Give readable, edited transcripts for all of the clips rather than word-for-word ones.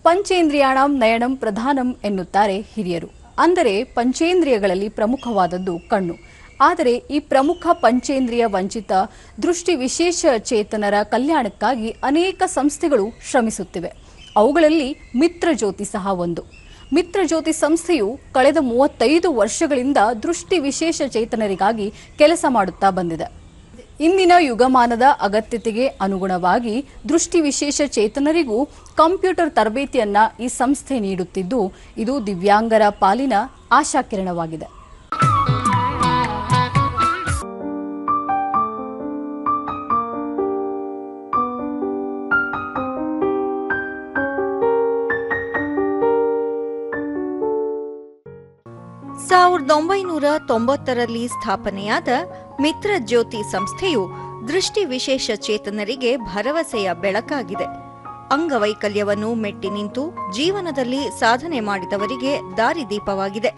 ಪಂಚೇಂದ್ರಿಯಾಣಂ ನಯನಂ ಪ್ರಧಾನಂ ಎನ್ನುತ್ತಾರೆ ಹಿರಿಯರು. ಅಂದರೆ ಪಂಚೇಂದ್ರಿಯಗಳಲ್ಲಿ ಪ್ರಮುಖವಾದದ್ದು ಕಣ್ಣು. ಆದರೆ ಈ ಪ್ರಮುಖ ಪಂಚೇಂದ್ರಿಯ ವಂಚಿತ ದೃಷ್ಟಿ ವಿಶೇಷ ಚೇತನರ ಕಲ್ಯಾಣಕ್ಕಾಗಿ ಅನೇಕ ಸಂಸ್ಥೆಗಳು ಶ್ರಮಿಸುತ್ತಿವೆ. ಅವುಗಳಲ್ಲಿ ಮಿತ್ರಜ್ಯೋತಿ ಸಹ ಒಂದು. ಮಿತ್ರಜ್ಯೋತಿ ಸಂಸ್ಥೆಯು ಕಳೆದ 35 ವರ್ಷಗಳಿಂದ ದೃಷ್ಟಿ ವಿಶೇಷ ಚೇತನರಿಗಾಗಿ ಕೆಲಸ ಮಾಡುತ್ತಾ ಬಂದಿದೆ. ಇಂದಿನ ಯುಗಮಾನದ ಅಗತ್ಯತೆಗೆ ಅನುಗುಣವಾಗಿ ದೃಷ್ಟಿ ವಿಶೇಷ ಚೇತನರಿಗೂ ಕಂಪ್ಯೂಟರ್ ತರಬೇತಿಯನ್ನ ಈ ಸಂಸ್ಥೆ ನೀಡುತ್ತಿದ್ದು, ಇದು ದಿವ್ಯಾಂಗರ ಪಾಲಿನ ಆಶಾಕಿರಣವಾಗಿದೆ. ಸಾವಿರದ 1990ರಲ್ಲಿ ಸ್ಥಾಪನೆಯಾದ ಮಿತ್ರಜ್ಯೋತಿ ಸಂಸ್ಥೆಯು ದೃಷ್ಟಿ ವಿಶೇಷ ಚೇತನರಿಗೆ ಭರವಸೆಯ ಬೆಳಕಾಗಿದೆ. ಅಂಗವೈಕಲ್ಯವನ್ನು ಮೆಟ್ಟಿ ನಿಂತು ಜೀವನದಲ್ಲಿ ಸಾಧನೆ ಮಾಡಿದವರಿಗೆ ದಾರಿದೀಪವಾಗಿದೆ.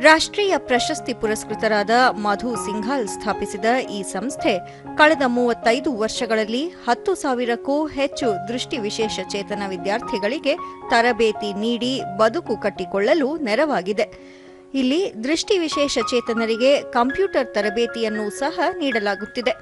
ರಾಷ್ಟ್ರೀಯ ಪ್ರಶಸ್ತಿ ಪುರಸ್ಕೃತರಾದ ಮಧು ಸಿಂಘಾಲ್ ಸ್ಥಾಪಿಸಿದ ಈ ಸಂಸ್ಥೆ ಕಳೆದ 35 ವರ್ಷಗಳಲ್ಲಿ 10,000ಕ್ಕೂ ಹೆಚ್ಚು ದೃಷ್ಟಿ ವಿಶೇಷ ಚೇತನ ವಿದ್ಯಾರ್ಥಿಗಳಿಗೆ ತರಬೇತಿ ನೀಡಿ ಬದುಕು ಕಟ್ಟಿಕೊಳ್ಳಲು ನೆರವಾಗಿದೆ. ಇಲ್ಲಿ ದೃಷ್ಟಿ ವಿಶೇಷ ಚೇತನರಿಗೆ ಕಂಪ್ಯೂಟರ್ ತರಬೇತಿಯನ್ನು ಸಹ ನೀಡಲಾಗುತ್ತಿದೆ.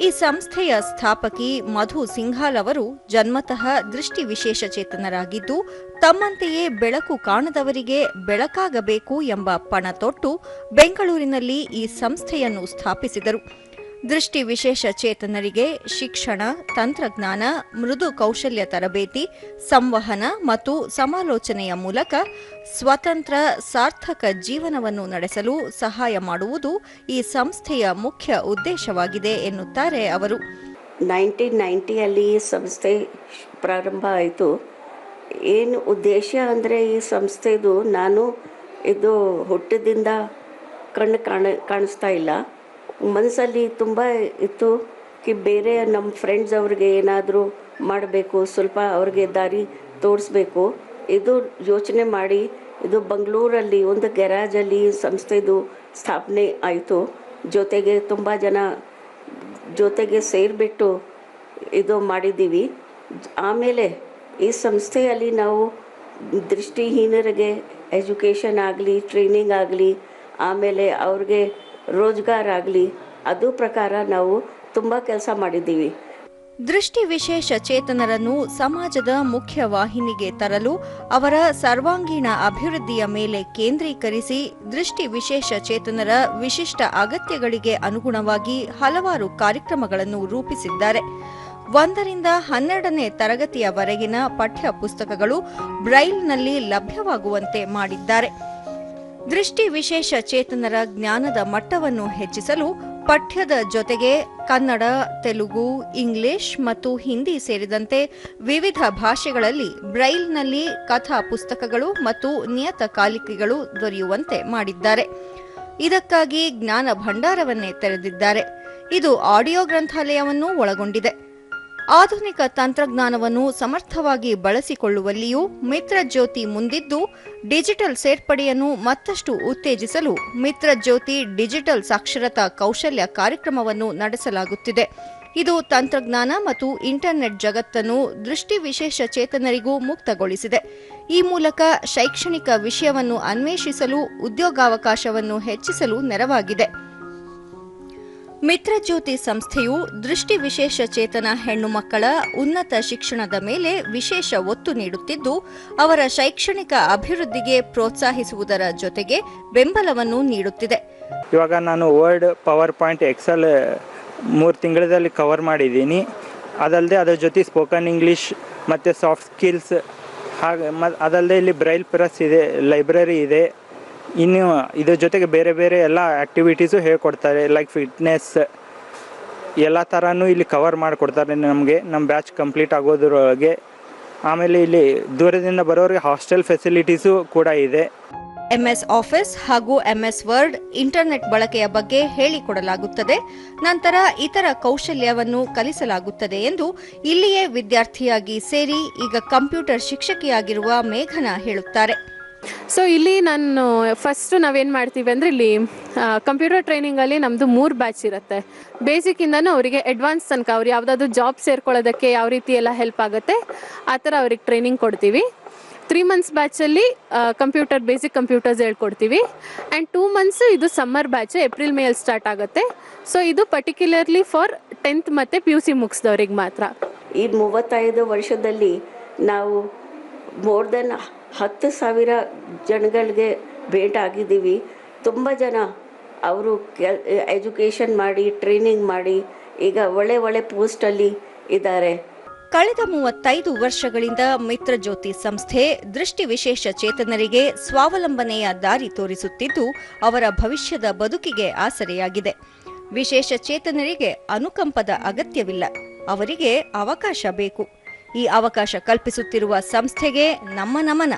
ಈ ಸಂಸ್ಥೆಯ ಸ್ಥಾಪಕಿ ಮಧು ಸಿಂಘಾಲ್ ಅವರು ಜನ್ಮತಃ ದೃಷ್ಟಿ ವಿಶೇಷ ಚೇತನರಾಗಿದ್ದು, ತಮ್ಮಂತೆಯೇ ಬೆಳಕು ಕಾಣದವರಿಗೆ ಬೆಳಕಾಗಬೇಕು ಎಂಬ ಪಣ ತೊಟ್ಟು ಬೆಂಗಳೂರಿನಲ್ಲಿ ಈ ಸಂಸ್ಥೆಯನ್ನು ಸ್ಥಾಪಿಸಿದರು. ದೃಷ್ಟಿ ವಿಶೇಷ ಚೇತನರಿಗೆ ಶಿಕ್ಷಣ, ತಂತ್ರಜ್ಞಾನ, ಮೃದು ಕೌಶಲ್ಯ ತರಬೇತಿ, ಸಂವಹನ ಮತ್ತು ಸಮಾಲೋಚನೆಯ ಮೂಲಕ ಸ್ವತಂತ್ರ ಸಾರ್ಥಕ ಜೀವನವನ್ನು ನಡೆಸಲು ಸಹಾಯ ಮಾಡುವುದು ಈ ಸಂಸ್ಥೆಯ ಮುಖ್ಯ ಉದ್ದೇಶವಾಗಿದೆ ಎನ್ನುತ್ತಾರೆ ಅವರು. 1990 ಈ ಸಂಸ್ಥೆ ಪ್ರಾರಂಭ ಆಯಿತು. ಏನು ಉದ್ದೇಶ ಅಂದರೆ, ಈ ಸಂಸ್ಥೆದು ನಾನು ಇದು ಹುಟ್ಟಿದಿಂದ ಕಾಣಿಸ್ತಾ ಇಲ್ಲ, ಮನಸ್ಸಲ್ಲಿ ತುಂಬ ಇತ್ತು ಕಿ ಬೇರೆ ನಮ್ಮ ಫ್ರೆಂಡ್ಸ್ ಅವ್ರಿಗೆ ಏನಾದರೂ ಮಾಡಬೇಕು, ಸ್ವಲ್ಪ ಅವ್ರಿಗೆ ದಾರಿ ತೋರಿಸ್ಬೇಕು. ಇದು ಯೋಚನೆ ಮಾಡಿ ಇದು ಬೆಂಗಳೂರಲ್ಲಿ ಒಂದು ಗ್ಯಾರೇಜಲ್ಲಿ ಸಂಸ್ಥೆದು ಸ್ಥಾಪನೆ ಆಯಿತು. ಜೊತೆಗೆ ತುಂಬ ಜನ ಜೊತೆಗೆ ಸೇರಿಬಿಟ್ಟು ಇದು ಮಾಡಿದ್ದೀವಿ. ಆಮೇಲೆ ಈ ಸಂಸ್ಥೆಯಲ್ಲಿ ನಾವು ದೃಷ್ಟಿಹೀನರಿಗೆ ಎಜುಕೇಷನ್ ಆಗಲಿ, ಟ್ರೈನಿಂಗ್ ಆಗಲಿ, ಆಮೇಲೆ ಅವ್ರಿಗೆ ರೋಜ್ಗಾರ್ ಆಗಲಿ, ಅದು ಪ್ರಕಾರ ನಾವು ತುಂಬ ಕೆಲಸ ಮಾಡಿದ್ದೀವಿ. ದೃಷ್ಟಿ ವಿಶೇಷ ಚೇತನರನ್ನು ಸಮಾಜದ ಮುಖ್ಯ ವಾಹಿನಿಗೆ ತರಲು ಅವರ ಸರ್ವಾಂಗೀಣ ಅಭಿವೃದ್ಧಿಯ ಮೇಲೆ ಕೇಂದ್ರೀಕರಿಸಿ ದೃಷ್ಟಿ ವಿಶೇಷ ಚೇತನರ ವಿಶಿಷ್ಟ ಅಗತ್ಯಗಳಿಗೆ ಅನುಗುಣವಾಗಿ ಹಲವಾರು ಕಾರ್ಯಕ್ರಮಗಳನ್ನು ರೂಪಿಸಿದ್ದಾರೆ. 1ರಿಂದ 12ನೇ ತರಗತಿಯವರೆಗಿನ ಪಠ್ಯ ಪುಸ್ತಕಗಳು ಬ್ರೈಲ್ನಲ್ಲಿ ಲಭ್ಯವಾಗುವಂತೆ ಮಾಡಿದ್ದಾರೆ. ದೃಷ್ಟಿ ವಿಶೇಷ ಚೇತನರ ಜ್ಞಾನದ ಮಟ್ಟವನ್ನು ಹೆಚ್ಚಿಸಲು ಪಠ್ಯದ ಜೊತೆಗೆ ಕನ್ನಡ, ತೆಲುಗು, ಇಂಗ್ಲಿಷ್ ಮತ್ತು ಹಿಂದಿ ಸೇರಿದಂತೆ ವಿವಿಧ ಭಾಷೆಗಳಲ್ಲಿ ಬ್ರೈಲ್ನಲ್ಲಿ ಕಥಾ ಪುಸ್ತಕಗಳು ಮತ್ತು ನಿಯತಕಾಲಿಕೆಗಳು ದೊರೆಯುವಂತೆ ಮಾಡಿದ್ದಾರೆ. ಇದಕ್ಕಾಗಿ ಜ್ಞಾನ ಭಂಡಾರವನ್ನೇ ತೆರೆದಿದ್ದಾರೆ. ಇದು ಆಡಿಯೋ ಗ್ರಂಥಾಲಯವನ್ನು ಒಳಗೊಂಡಿದೆ. ಆಧುನಿಕ ತಂತ್ರಜ್ಞಾನವನ್ನು ಸಮರ್ಥವಾಗಿ ಬಳಸಿಕೊಳ್ಳುವಲ್ಲಿಯೂ ಮಿತ್ರಜ್ಯೋತಿ ಮುಂದಿದ್ದು, ಡಿಜಿಟಲ್ ಸೇರ್ಪಡೆಯನ್ನು ಮತ್ತಷ್ಟು ಉತ್ತೇಜಿಸಲು ಮಿತ್ರಜ್ಯೋತಿ ಡಿಜಿಟಲ್ ಸಾಕ್ಷರತಾ ಕೌಶಲ್ಯ ಕಾರ್ಯಕ್ರಮವನ್ನು ನಡೆಸಲಾಗುತ್ತಿದೆ. ಇದು ತಂತ್ರಜ್ಞಾನ ಮತ್ತು ಇಂಟರ್ನೆಟ್ ಜಗತ್ತನ್ನು ದೃಷ್ಟಿ ವಿಶೇಷ ಚೇತನರಿಗೂ ಮುಕ್ತಗೊಳಿಸಿದೆ. ಈ ಮೂಲಕ ಶೈಕ್ಷಣಿಕ ವಿಷಯವನ್ನು ಅನ್ವೇಷಿಸಲು ಉದ್ಯೋಗಾವಕಾಶವನ್ನು ಹೆಚ್ಚಿಸಲು ನೆರವಾಗಿದೆ. ಮಿತ್ರಜ್ಯೋತಿ ಸಂಸ್ಥೆಯು ದೃಷ್ಟಿ ವಿಶೇಷ ಚೇತನ ಹೆಣ್ಣು ಮಕ್ಕಳ ಉನ್ನತ ಶಿಕ್ಷಣದ ಮೇಲೆ ವಿಶೇಷ ಒತ್ತು ನೀಡುತ್ತಿದ್ದು, ಅವರ ಶೈಕ್ಷಣಿಕ ಅಭಿವೃದ್ಧಿಗೆ ಪ್ರೋತ್ಸಾಹಿಸುವುದರ ಜೊತೆಗೆ ಬೆಂಬಲವನ್ನು ನೀಡುತ್ತಿದೆ. ಇವಾಗ ನಾನು ವರ್ಡ್, ಪವರ್ ಪಾಯಿಂಟ್, ಎಕ್ಸೆಲ್ 3 ತಿಂಗಳಲ್ಲಿ ಕವರ್ ಮಾಡಿದ್ದೀನಿ. ಅದಲ್ಲದೆ ಅದರ ಜೊತೆ ಸ್ಪೋಕನ್ ಇಂಗ್ಲೀಷ್ ಮತ್ತು ಸಾಫ್ಟ್ ಸ್ಕಿಲ್ಸ್, ಹಾಗೆ ಅದಲ್ಲದೆ ಇಲ್ಲಿ ಬ್ರೈಲ್ ಪ್ರೆಸ್ ಇದೆ, ಲೈಬ್ರರಿ ಇದೆ. ಇನ್ನು ಇದ್ರ ಜೊತೆಗೆ ಬೇರೆ ಬೇರೆ ಎಲ್ಲ ಆ್ಯಕ್ಟಿವಿಟೀಸು ಹೇಳ್ಕೊಡ್ತಾರೆ. ಲೈಕ್ ಫಿಟ್ನೆಸ್ ಎಲ್ಲ ಥರನೂ ಇಲ್ಲಿ ಕವರ್ ಮಾಡಿಕೊಡ್ತಾರೆ ನಮಗೆ, ನಮ್ಮ ಬ್ಯಾಚ್ ಕಂಪ್ಲೀಟ್ ಆಗೋದ್ರೊಳಗೆ. ಆಮೇಲೆ ಇಲ್ಲಿ ದೂರದಿಂದ ಬರೋರಿಗೆ ಹಾಸ್ಟೆಲ್ ಫೆಸಿಲಿಟೀಸು ಕೂಡ ಇದೆ. MS ಆಫೀಸ್ ಹಾಗೂ MS ವರ್ಡ್, ಇಂಟರ್ನೆಟ್ ಬಳಕೆಯ ಬಗ್ಗೆ ಹೇಳಿಕೊಡಲಾಗುತ್ತದೆ. ನಂತರ ಇತರ ಕೌಶಲ್ಯವನ್ನು ಕಲಿಸಲಾಗುತ್ತದೆ ಎಂದು ಇಲ್ಲಿಯೇ ವಿದ್ಯಾರ್ಥಿಯಾಗಿ ಸೇರಿ ಈಗ ಕಂಪ್ಯೂಟರ್ ಶಿಕ್ಷಕಿಯಾಗಿರುವ ಮೇಘನಾ ಹೇಳುತ್ತಾರೆ. ಸೊ ಇಲ್ಲಿ ನಾನು ಫಸ್ಟ್ ನಾವೇನು ಮಾಡ್ತೀವಿ ಅಂದರೆ ಇಲ್ಲಿ ಕಂಪ್ಯೂಟರ್ ಟ್ರೈನಿಂಗಲ್ಲಿ ನಮ್ಮದು 3 ಬ್ಯಾಚ್ ಇರುತ್ತೆ. ಬೇಸಿಕ್ಕಿಂದನೂ ಅವರಿಗೆ ಅಡ್ವಾನ್ಸ್ ತನಕ ಅವ್ರು ಯಾವುದಾದ್ರೂ ಜಾಬ್ ಸೇರ್ಕೊಳ್ಳೋದಕ್ಕೆ ಯಾವ ರೀತಿ ಎಲ್ಲ ಹೆಲ್ಪ್ ಆಗುತ್ತೆ ಆ ಥರ ಅವ್ರಿಗೆ ಟ್ರೈನಿಂಗ್ ಕೊಡ್ತೀವಿ. 3 ಮಂತ್ಸ್ ಬ್ಯಾಚಲ್ಲಿ ಬೇಸಿಕ್ ಕಂಪ್ಯೂಟರ್ಸ್ ಹೇಳ್ಕೊಡ್ತೀವಿ. ಆ್ಯಂಡ್ 2 ಮಂತ್ಸ್ ಇದು ಸಮ್ಮರ್ ಬ್ಯಾಚ್, ಏಪ್ರಿಲ್ ಮೇಯಲ್ಲಿ ಸ್ಟಾರ್ಟ್ ಆಗುತ್ತೆ. ಸೊ ಇದು ಪರ್ಟಿಕ್ಯುಲರ್ಲಿ ಫಾರ್ 10th ಮತ್ತು PUC ಮುಗಿಸಿದವ್ರಿಗೆ ಮಾತ್ರ. ಈ 35 ವರ್ಷದಲ್ಲಿ ನಾವು ಮೋರ್ ದೆನ್ 10,000 ಜನಗಳಿಗೆ ಭೇಟಿ ಆಗಿದ್ದೀವಿ. ತುಂಬ ಜನ ಅವರು ಎಜುಕೇಷನ್ ಮಾಡಿ ಟ್ರೈನಿಂಗ್ ಮಾಡಿ ಈಗ ಒಳ್ಳೆ ಪೋಸ್ಟಲ್ಲಿ ಇದ್ದಾರೆ. ಕಳೆದ 35 ವರ್ಷಗಳಿಂದ ಮಿತ್ರಜ್ಯೋತಿ ಸಂಸ್ಥೆ ದೃಷ್ಟಿ ವಿಶೇಷ ಚೇತನರಿಗೆ ಸ್ವಾವಲಂಬನೆಯ ದಾರಿ ತೋರಿಸುತ್ತಿದ್ದು ಅವರ ಭವಿಷ್ಯದ ಬದುಕಿಗೆ ಆಸರೆಯಾಗಿದೆ. ವಿಶೇಷ ಚೇತನರಿಗೆ ಅನುಕಂಪದ ಅಗತ್ಯವಿಲ್ಲ, ಅವರಿಗೆ ಅವಕಾಶ ಬೇಕು. ಈ ಅವಕಾಶ ಕಲ್ಪಿಸುತ್ತಿರುವ ಸಂಸ್ಥೆಗೆ ನಮ್ಮ ನಮನ.